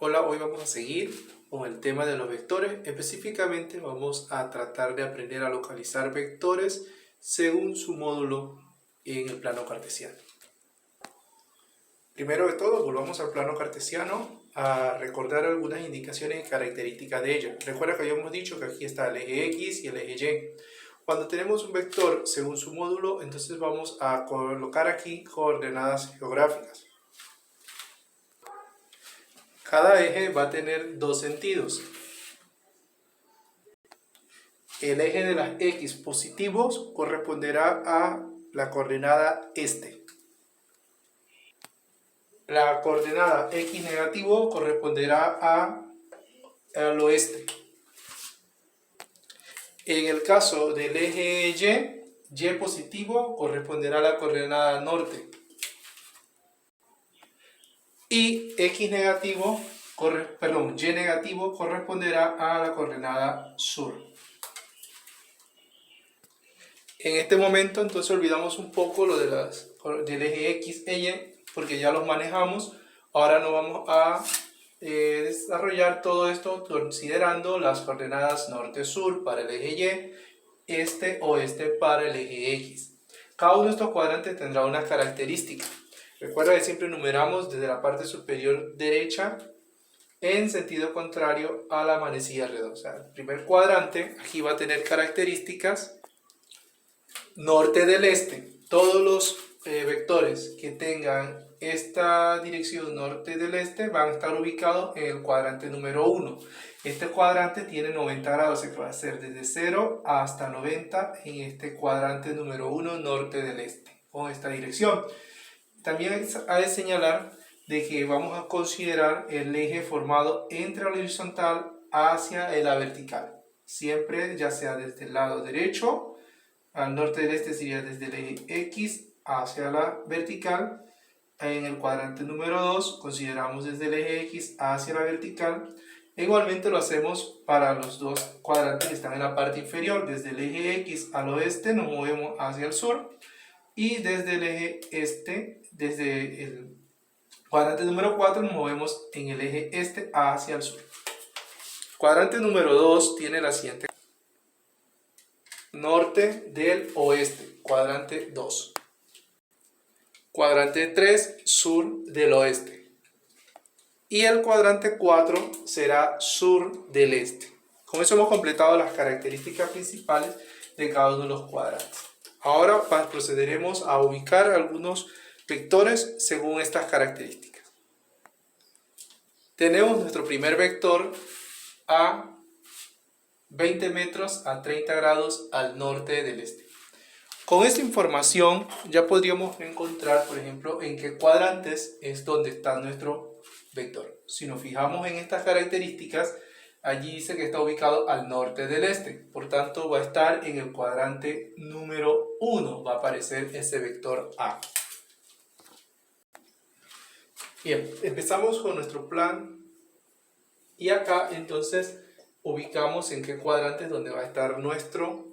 Hola, hoy vamos a seguir con el tema de los vectores. Específicamente vamos a tratar de aprender a localizar vectores según su módulo en el plano cartesiano. Primero de todo, volvamos al plano cartesiano a recordar algunas indicaciones y características de ella. Recuerda que habíamos dicho que aquí está el eje X y el eje Y. Cuando tenemos un vector según su módulo, entonces vamos a colocar aquí coordenadas geográficas. Cada eje va a tener dos sentidos. El eje de las X positivos corresponderá a la coordenada este. La coordenada X negativo corresponderá al oeste. En el caso del eje Y positivo corresponderá a la coordenada norte. Y Y negativo corresponderá a la coordenada sur. En este momento entonces olvidamos un poco lo del eje X e Y porque ya los manejamos. Ahora no vamos a desarrollar todo esto considerando las coordenadas norte-sur para el eje Y, este-oeste para el eje X. Cada uno de estos cuadrantes tendrá una característica. Recuerda que siempre numeramos desde la parte superior derecha en sentido contrario a la manecilla redonda. O sea, el primer cuadrante aquí va a tener características norte del este. Todos los vectores que tengan esta dirección norte del este van a estar ubicados en el cuadrante número 1. Este cuadrante tiene 90 grados, que va a ser desde 0 hasta 90 en este cuadrante número 1 norte del este, con esta dirección. También hay que señalar de que vamos a considerar el eje formado entre la horizontal hacia la vertical. Siempre, ya sea desde el lado derecho, al norte del este sería desde el eje X hacia la vertical. En el cuadrante número 2 consideramos desde el eje X hacia la vertical. Igualmente lo hacemos para los dos cuadrantes que están en la parte inferior. Desde el eje X al oeste nos movemos hacia el sur. Y desde el eje este, desde el cuadrante número 4 nos movemos en el eje este hacia el sur. Cuadrante número 2 tiene la siguiente: norte del oeste, cuadrante 2. Cuadrante 3, sur del oeste. Y el cuadrante 4 será sur del este. Con eso hemos completado las características principales de cada uno de los cuadrantes. Ahora procederemos a ubicar algunos vectores según estas características. Tenemos nuestro primer vector a 20 metros a 30 grados al norte del este. Con esta información ya podríamos encontrar, por ejemplo, en qué cuadrantes es donde está nuestro vector. Si nos fijamos en estas características, allí dice que está ubicado al norte del este. Por tanto, va a estar en el cuadrante número 1. Va a aparecer ese vector A. Bien, empezamos con nuestro plan. Y acá, entonces, ubicamos en qué cuadrante es donde va a estar nuestro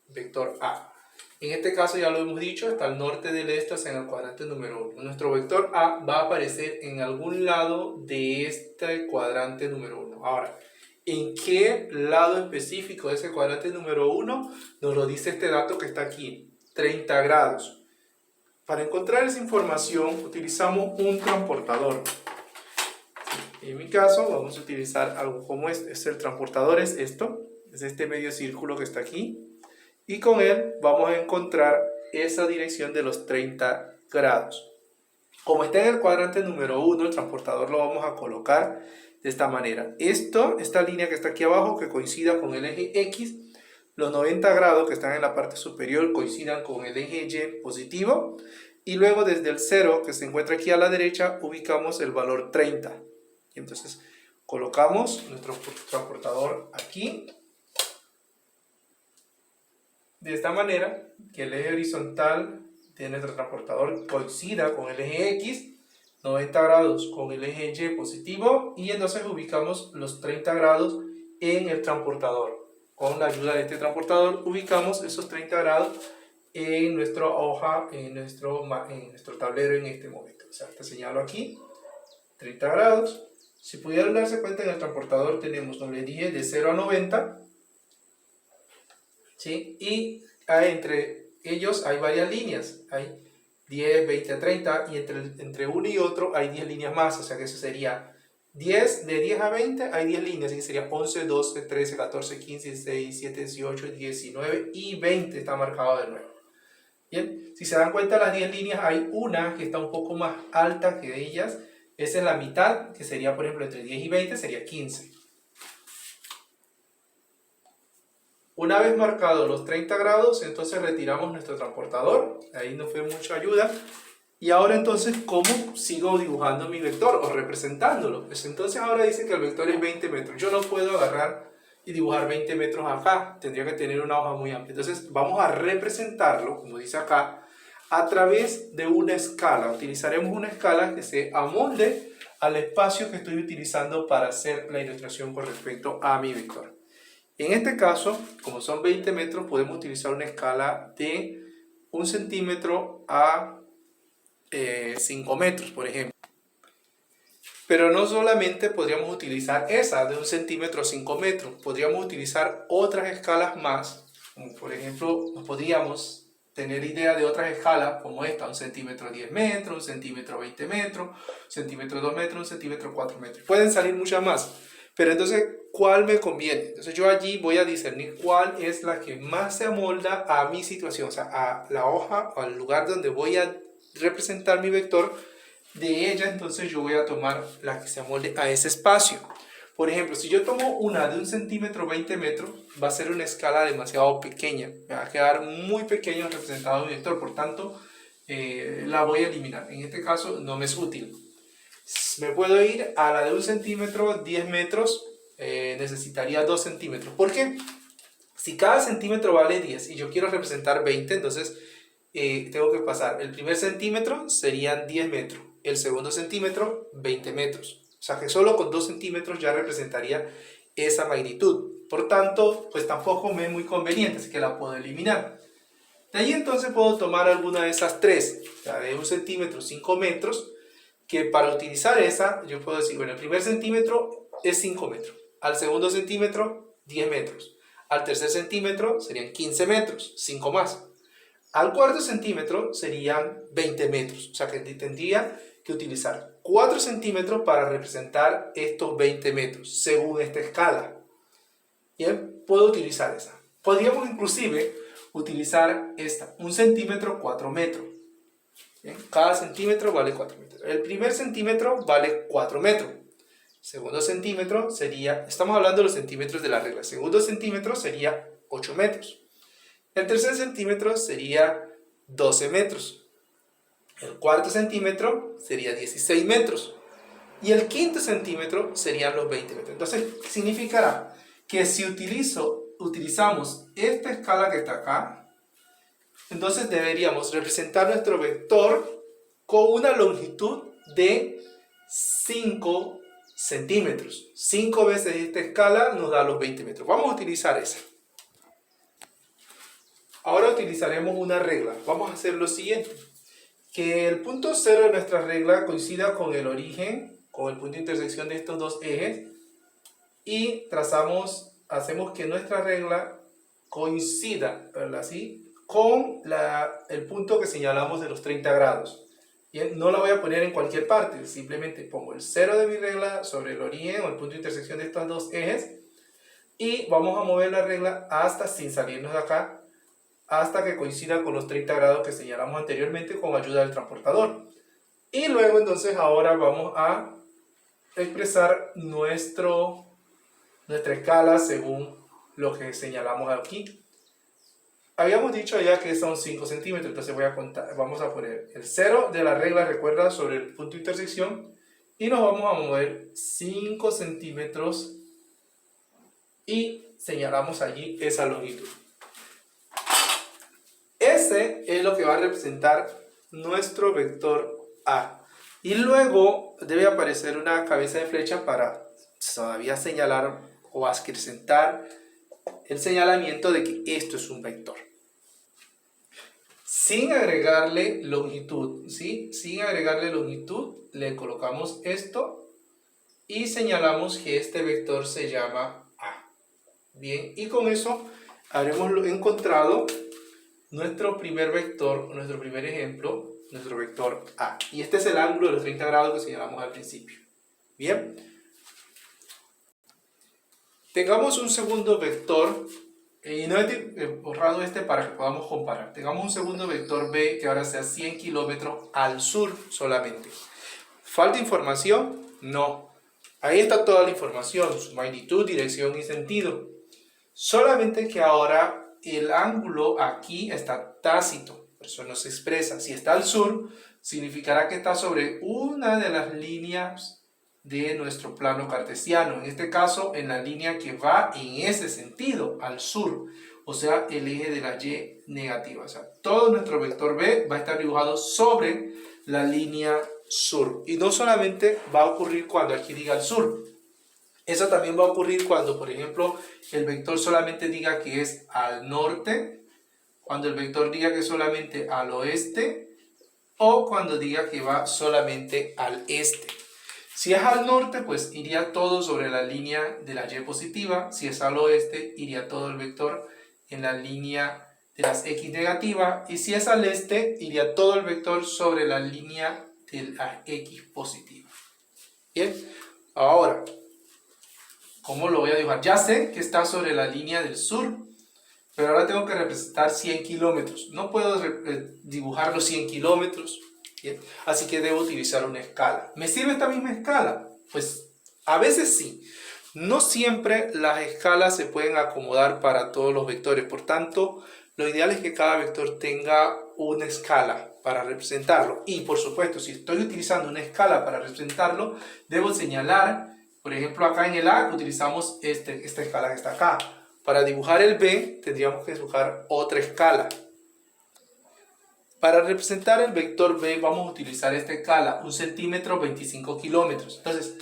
vector A. En este caso ya lo hemos dicho, está al norte del este, o sea, en el cuadrante número 1. Nuestro vector A va a aparecer en algún lado de este cuadrante número 1. Ahora, ¿en qué lado específico de ese cuadrante número 1? Nos lo dice este dato que está aquí, 30 grados. Para encontrar esa información utilizamos un transportador. En mi caso vamos a utilizar algo como este. El transportador es esto, es este medio círculo que está aquí. Y con él vamos a encontrar esa dirección de los 30 grados. Como está en el cuadrante número 1, el transportador lo vamos a colocar de esta manera. Esta línea que está aquí abajo, que coincida con el eje X, los 90 grados que están en la parte superior coincidan con el eje Y positivo. Y luego desde el 0 que se encuentra aquí a la derecha, ubicamos el valor 30. Y entonces colocamos nuestro transportador aquí, de esta manera que el eje horizontal de nuestro transportador coincida con el eje X, 90 grados con el eje Y positivo, y entonces ubicamos los 30 grados en el transportador. Con la ayuda de este transportador ubicamos esos 30 grados en nuestra hoja, en nuestro tablero en este momento. O sea, te señalo aquí, 30 grados, Si pudieran darse cuenta, en el transportador tenemos, como les dije, de 0 a 90, ¿sí? Y entre ellos hay varias líneas, hay 10, 20 a 30, y entre uno y otro hay 10 líneas más, o sea que eso sería 10, de 10 a 20 hay 10 líneas, así que sería 11, 12, 13, 14, 15, 16, 17, 18, 19 y 20 está marcado de nuevo. Bien, si se dan cuenta, las 10 líneas hay una que está un poco más alta que ellas, esa es la mitad, que sería, por ejemplo, entre 10 y 20 sería 15. Una vez marcados los 30 grados, entonces retiramos nuestro transportador, ahí nos fue mucha ayuda. Y ahora entonces, ¿cómo sigo dibujando mi vector o representándolo? Pues entonces ahora dice que el vector es 20 metros. Yo no puedo agarrar y dibujar 20 metros acá, tendría que tener una hoja muy amplia. Entonces vamos a representarlo, como dice acá, a través de una escala. Utilizaremos una escala que se amolde al espacio que estoy utilizando para hacer la ilustración con respecto a mi vector. En este caso, como son 20 metros, podemos utilizar una escala de 1 centímetro a 5 metros, por ejemplo. Pero no solamente podríamos utilizar esa de 1 centímetro a 5 metros, podríamos utilizar otras escalas más, como por ejemplo, podríamos tener idea de otras escalas como esta, 1 centímetro a 10 metros, 1 centímetro a 20 metros, 1 centímetro a 2 metros, 1 centímetro a 4 metros. Pueden salir muchas más, pero entonces, ¿cuál me conviene? Entonces yo allí voy a discernir cuál es la que más se amolda a mi situación, o sea, a la hoja o al lugar donde voy a representar mi vector. De ella entonces yo voy a tomar la que se amolde a ese espacio. Por ejemplo, si yo tomo una de 1 centímetro 20 metros, va a ser una escala demasiado pequeña, me va a quedar muy pequeño representado mi vector, por tanto la voy a eliminar. En este caso no me es útil. Me puedo ir a la de 1 centímetro 10 metros, necesitaría 2 centímetros. ¿Por qué? Si cada centímetro vale 10 y yo quiero representar 20, entonces tengo que pasar. El primer centímetro serían 10 metros, el segundo centímetro 20 metros. O sea que solo con 2 centímetros ya representaría esa magnitud. Por tanto, pues tampoco me es muy conveniente, así que la puedo eliminar. De ahí entonces puedo tomar alguna de esas tres, la de 1 centímetro 5 metros, que para utilizar esa yo puedo decir, bueno, el primer centímetro es 5 metros, al segundo centímetro 10 metros, al tercer centímetro serían 15 metros, 5 más. Al cuarto centímetro serían 20 metros, o sea que tendría que utilizar 4 centímetros para representar estos 20 metros, según esta escala. Bien, puedo utilizar esa. Podríamos inclusive utilizar esta, 1 centímetro, 4 metros. Bien, cada centímetro vale 4 metros. El primer centímetro vale 4 metros. Segundo centímetro sería, estamos hablando de los centímetros de la regla, segundo centímetro sería 8 metros. El tercer centímetro sería 12 metros. El cuarto centímetro sería 16 metros. Y el quinto centímetro serían los 20 metros. Entonces, significará que si utilizamos esta escala que está acá, entonces deberíamos representar nuestro vector con una longitud de 5 centímetros. 5 veces esta escala nos da los 20 metros. Vamos a utilizar esa. Ahora utilizaremos una regla. Vamos a hacer lo siguiente. Que el punto cero de nuestra regla coincida con el origen, con el punto de intersección de estos dos ejes. Y hacemos que nuestra regla coincida, ¿verdad? ¿Sí? Con el punto que señalamos de los 30 grados. Bien, no la voy a poner en cualquier parte. Simplemente pongo el cero de mi regla sobre el origen o el punto de intersección de estos dos ejes. Y vamos a mover la regla hasta, sin salirnos de acá, hasta que coincida con los 30 grados que señalamos anteriormente con ayuda del transportador. Y luego entonces ahora vamos a expresar nuestra escala según lo que señalamos aquí. Habíamos dicho ya que son 5 centímetros, entonces vamos a poner el 0 de la regla, recuerda, sobre el punto de intersección, y nos vamos a mover 5 centímetros y señalamos allí esa longitud. Ese es lo que va a representar nuestro vector A. Y luego debe aparecer una cabeza de flecha para todavía señalar o acrecentar el señalamiento de que esto es un vector. Sin agregarle longitud, ¿sí? Sin agregarle longitud, le colocamos esto y señalamos que este vector se llama A. Bien, y con eso habremos encontrado nuestro primer vector, nuestro primer ejemplo, nuestro vector A. Y este es el ángulo de los 30 grados que señalamos al principio. Bien. Tengamos un segundo vector, y no he borrado este para que podamos comparar. Tengamos un segundo vector B que ahora sea 100 kilómetros al sur solamente. ¿Falta información? No. Ahí está toda la información, su magnitud, dirección y sentido. Solamente que ahora el ángulo aquí está tácito, por eso no se expresa. Si está al sur, significará que está sobre una de las líneas de nuestro plano cartesiano, en este caso en la línea que va en ese sentido, al sur, o sea, el eje de la Y negativa. O sea, todo nuestro vector B va a estar dibujado sobre la línea sur. Y no solamente va a ocurrir cuando aquí diga el sur, eso también va a ocurrir cuando, por ejemplo, el vector solamente diga que es al norte, cuando el vector diga que solamente al oeste, o cuando diga que va solamente al este. Si es al norte, pues iría todo sobre la línea de la Y positiva. Si es al oeste, iría todo el vector en la línea de las X negativa. Y si es al este, iría todo el vector sobre la línea de la X positiva. Bien, ahora, ¿cómo lo voy a dibujar? Ya sé que está sobre la línea del sur, pero ahora tengo que representar 100 kilómetros. No puedo dibujar los 100 kilómetros. Bien. Así que debo utilizar una escala. ¿Me sirve esta misma escala? Pues a veces sí. No siempre las escalas se pueden acomodar para todos los vectores. Por tanto, lo ideal es que cada vector tenga una escala para representarlo. Y por supuesto, si estoy utilizando una escala para representarlo, debo señalar, por ejemplo, acá en el A utilizamos esta escala que está acá. Para dibujar el B tendríamos que dibujar otra escala. Para representar el vector B vamos a utilizar esta escala, 1 centímetro, 25 kilómetros. Entonces,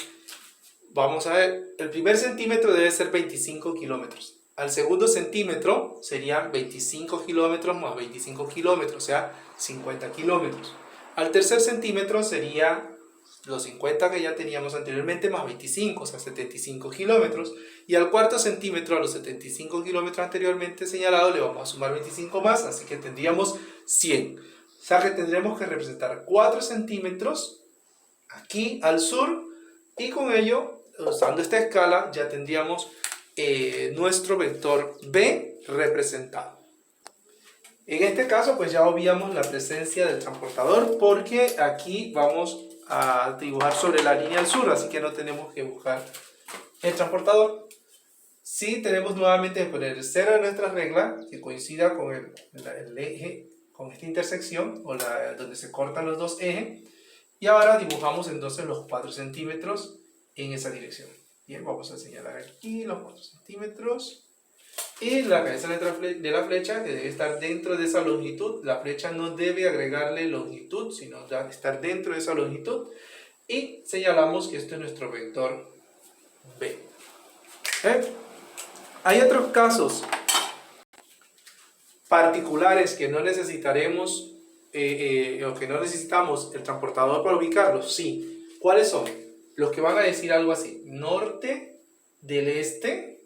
vamos a ver, el primer centímetro debe ser 25 kilómetros. Al segundo centímetro serían 25 kilómetros más 25 kilómetros, o sea, 50 kilómetros. Al tercer centímetro sería los 50 que ya teníamos anteriormente más 25, o sea, 75 kilómetros. Y al cuarto centímetro, a los 75 kilómetros anteriormente señalados, le vamos a sumar 25 más, así que tendríamos 100. O sea que tendremos que representar 4 centímetros aquí al sur, y con ello, usando esta escala, ya tendríamos nuestro vector B representado. En este caso, pues ya obviamos la presencia del transportador, porque aquí vamos a dibujar sobre la línea al sur, así que no tenemos que buscar el transportador. Sí tenemos nuevamente que poner el 0 de nuestra regla, que coincida con el eje, con esta intersección, o donde se cortan los dos ejes, y ahora dibujamos entonces los 4 centímetros en esa dirección. Bien, vamos a señalar aquí los 4 centímetros. Y la cabeza de la flecha, que debe estar dentro de esa longitud. La flecha no debe agregarle longitud, sino debe estar dentro de esa longitud. Y señalamos que este es nuestro vector B. Hay otros casos particulares que no necesitaremos o que no necesitamos el transportador para ubicarlos. Sí. ¿Cuáles son? Los que van a decir algo así: norte del este,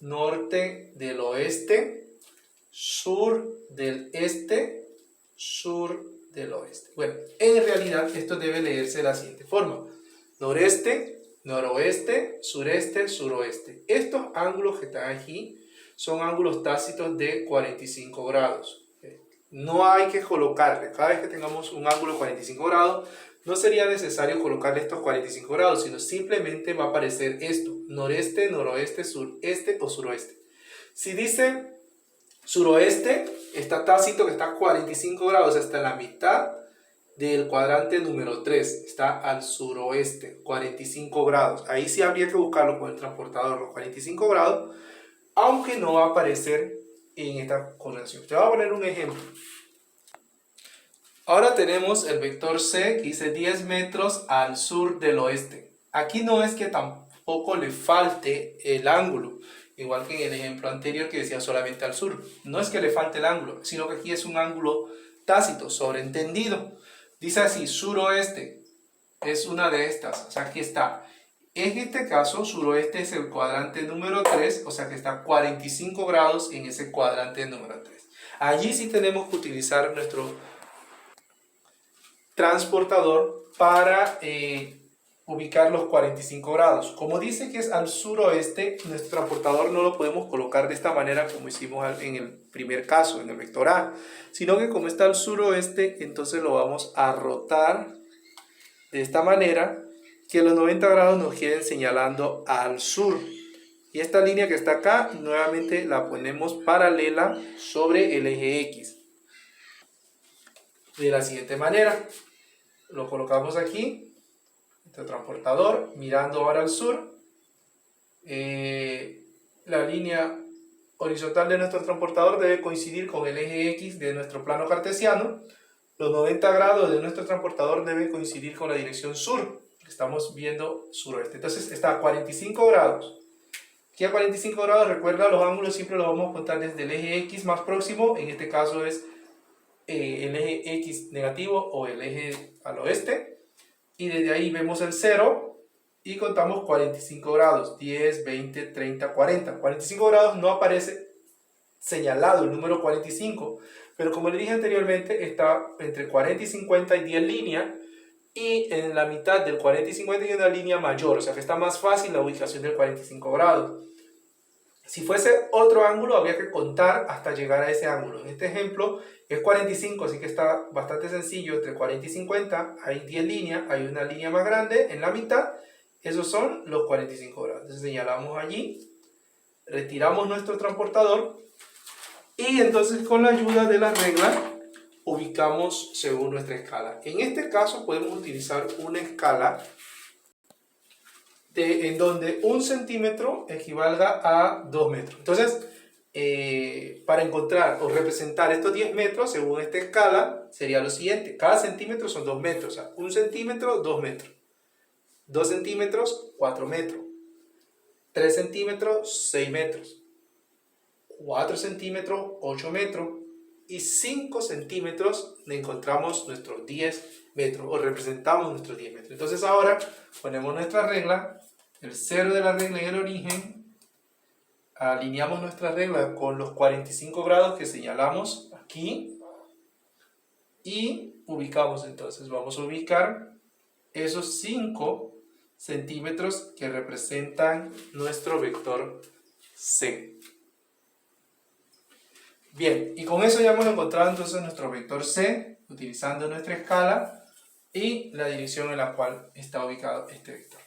norte del oeste, sur del este, sur del oeste. Bueno, en realidad esto debe leerse de la siguiente forma: noreste, noroeste, sureste, suroeste. Estos ángulos que están aquí son ángulos tácitos de 45 grados. No hay que colocarle, cada vez que tengamos un ángulo de 45 grados, no sería necesario colocarle estos 45 grados, sino simplemente va a aparecer esto: noreste, noroeste, sureste o suroeste. Si dice suroeste, está tácito, que está a 45 grados, hasta la mitad del cuadrante número 3, está al suroeste, 45 grados. Ahí sí habría que buscarlo con el transportador, los 45 grados, aunque no va a aparecer en esta correlación. Te voy a poner un ejemplo. Ahora tenemos el vector C que dice 10 metros al sur del oeste. Aquí no es que tampoco le falte el ángulo, igual que en el ejemplo anterior que decía solamente al sur. No es que le falte el ángulo, sino que aquí es un ángulo tácito, sobreentendido. Dice así: suroeste es una de estas, o sea, aquí está. En este caso, suroeste es el cuadrante número 3, o sea que está 45 grados en ese cuadrante número 3. Allí sí tenemos que utilizar nuestro transportador para ubicar los 45 grados. Como dice que es al suroeste, nuestro transportador no lo podemos colocar de esta manera como hicimos en el primer caso, en el vector A, sino que como está al suroeste, entonces lo vamos a rotar de esta manera que los 90 grados nos queden señalando al sur. Y esta línea que está acá, nuevamente la ponemos paralela sobre el eje X. De la siguiente manera, lo colocamos aquí, nuestro transportador, mirando ahora al sur. La línea horizontal de nuestro transportador debe coincidir con el eje X de nuestro plano cartesiano. Los 90 grados de nuestro transportador deben coincidir con la dirección sur. Estamos viendo suroeste. Entonces está a 45 grados. Aquí a 45 grados, recuerda, los ángulos siempre los vamos a contar desde el eje X más próximo. En este caso es el eje X negativo o el eje al oeste. Y desde ahí vemos el 0 y contamos 45 grados. 10, 20, 30, 40. 45 grados no aparece señalado el número 45. Pero como le dije anteriormente, está entre 40 y 50 y 10 líneas. Y en la mitad del 40 y 50 hay una línea mayor, o sea que está más fácil la ubicación del 45 grados. Si fuese otro ángulo, habría que contar hasta llegar a ese ángulo. En este ejemplo es 45, así que está bastante sencillo. Entre 40 y 50 hay 10 líneas, hay una línea más grande en la mitad. Esos son los 45 grados. Entonces señalamos allí, retiramos nuestro transportador y entonces con la ayuda de la regla ubicamos según nuestra escala. En este caso podemos utilizar una escala en donde 1 centímetro equivalga a 2 metros. Entonces, para encontrar o representar estos 10 metros según esta escala, sería lo siguiente. Cada centímetro son 2 metros. O sea, 1 centímetro, 2 metros. 2 centímetros, 4 metros. 3 centímetros, 6 metros. 4 centímetros, 8 metros. Y 5 centímetros encontramos nuestros 10 metros o representamos nuestros 10 metros. Entonces ahora ponemos nuestra regla, el 0 de la regla en el origen, alineamos nuestra regla con los 45 grados que señalamos aquí y ubicamos. Entonces vamos a ubicar esos 5 centímetros que representan nuestro vector C. Bien, y con eso ya hemos encontrado entonces nuestro vector C, utilizando nuestra escala y la dirección en la cual está ubicado este vector.